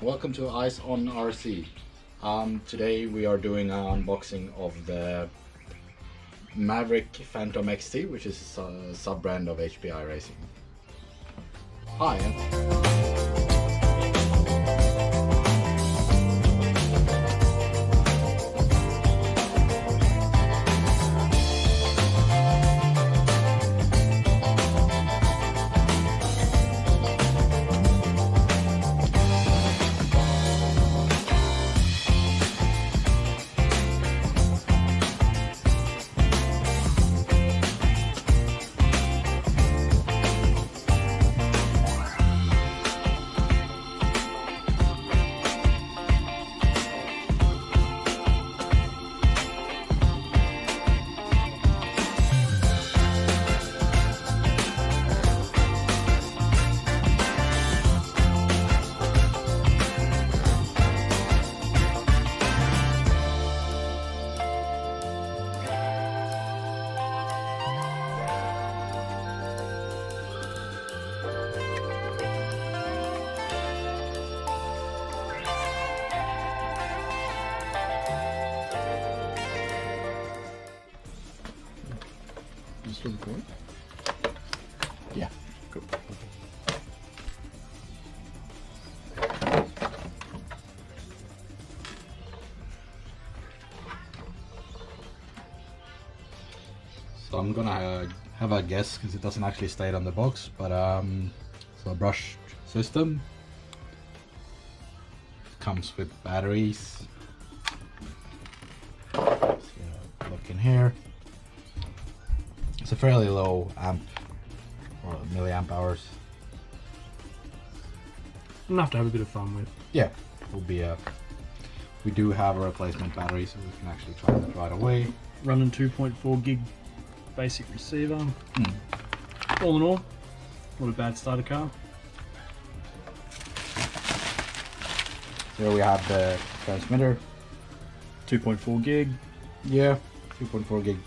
Welcome to Eyes on RC. Today we are doing an unboxing of the Maverick Phantom XT, which is a sub-brand of HPI Racing. Hi. Just looking for it? Yeah. Cool. So I'm gonna have a guess because it doesn't actually state on the box, but so a brush system comes with batteries. So look in here. It's a fairly low amp or milliamp hours. Enough to have a bit of fun with. Yeah, will be a. We do have a replacement battery, so we can actually try that right away. Running 2.4 gig basic receiver. All in all, not a bad starter car. So here we have the transmitter. 2.4 gig. Yeah, 2.4 gig.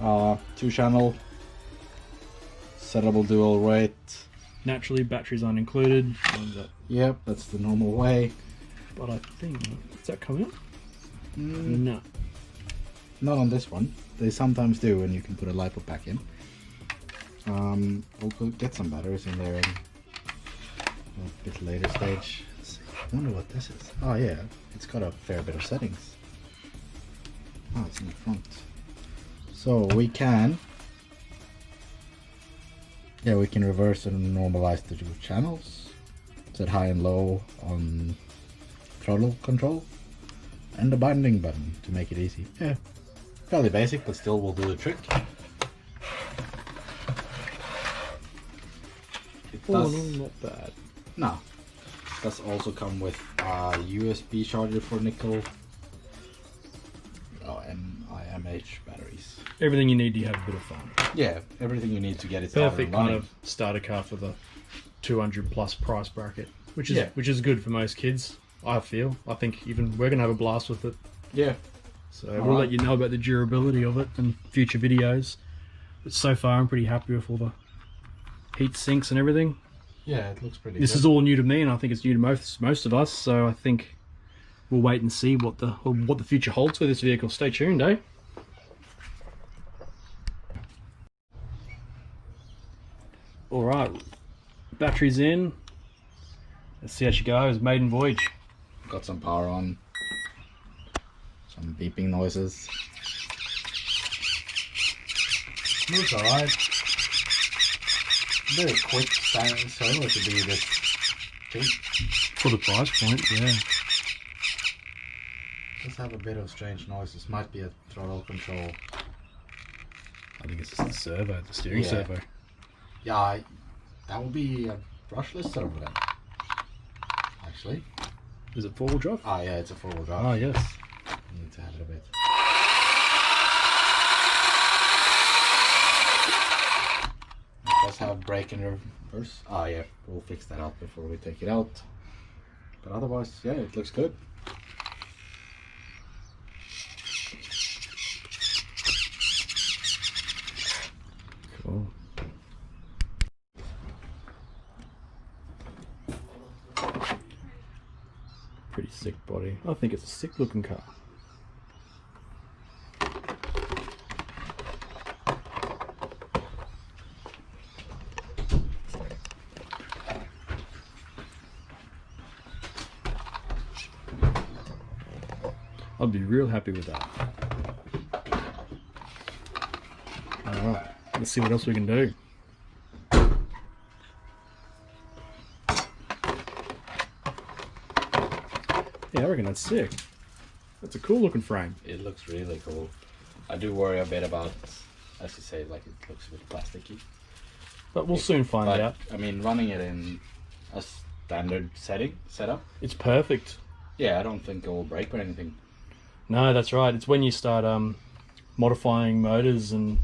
2-channel. Settable dual rate. Naturally, batteries aren't included. Yep, that's the normal way. But I think, does that come in? No. Not on this one. They sometimes do, and you can put a LiPo pack in. We'll get some batteries in there in a bit later stage. Let's see. I wonder what this is. Oh yeah, it's got a fair bit of settings. Oh, it's in the front. So we can, we can reverse and normalize the two channels. Set high and low on throttle control, and the binding button to make it easy. Yeah, fairly basic, but still will do the trick. It does, not bad. no, it does also come with a USB charger for nickel. And IMH batteries. Everything you need to have a bit of fun. Yeah, everything you need to get it started. Perfect running. kind of starter car for the 200 plus price bracket, which is good for most kids. I feel. I think even we're gonna have a blast with it. Yeah. So we'll let you know about the durability of it in future videos. But so far, I'm pretty happy with all the heat sinks and everything. Yeah, it looks pretty. This is all new to me, and I think it's new to most of us. So I think we'll wait and see what the future holds for this vehicle. Stay tuned, eh? All right, batteries in. Let's see how she goes. Maiden voyage. Got some power on. Some beeping noises. It's alright. Very quick solo to be this cheap. For the price point, yeah. Does have a bit of strange noises. Might be a throttle control. I think it's just the servo, the steering servo. Yeah, that would be a brushless servo then. Actually. Is it four-wheel drive? Ah, yeah, it's a four-wheel drive. Oh, yes. You need to have it a bit. It does have brake and reverse. Ah, yeah, we'll fix that out before we take it out. But otherwise, yeah, it looks good. Cool. sick body. I think it's a sick looking car. I'd be real happy with that. Alright, let's see what else we can do. Yeah, I reckon that's sick. That's a cool looking frame. It looks really cool. I do worry a bit about, as you say, like it looks a bit plasticky. But we'll soon find out. I mean, running it in a standard setup. It's perfect. Yeah, I don't think it will break or anything. No, that's right. It's when you start modifying motors and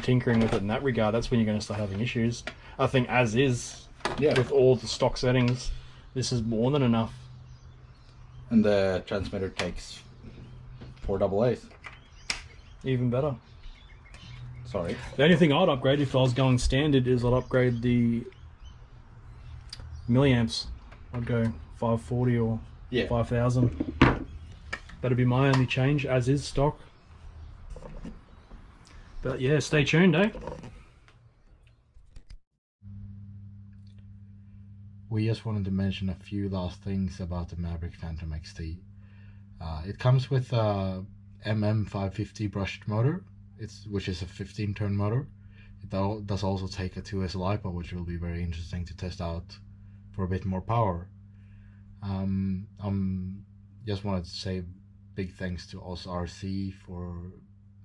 tinkering with it in that regard, that's when you're going to start having issues. I think as is, with all the stock settings, this is more than enough. And the transmitter takes 4 AA's. Even better. Sorry. The only thing I'd upgrade if I was going standard is I'd upgrade the milliamps. I'd go 540 or 5000. That'd be my only change, as is stock. But yeah, stay tuned, eh? We just wanted to mention a few last things about the Maverick Phantom XT. It comes with a MM550 brushed motor, which is a 15-turn motor. It does also take a 2S LiPo, which will be very interesting to test out for a bit more power. Just wanted to say big thanks to OSRC for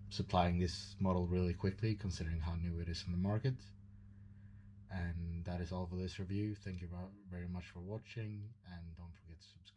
supplying this model really quickly, considering how new it is in the market. And that is all for this review. Thank you very much for watching, and don't forget to subscribe.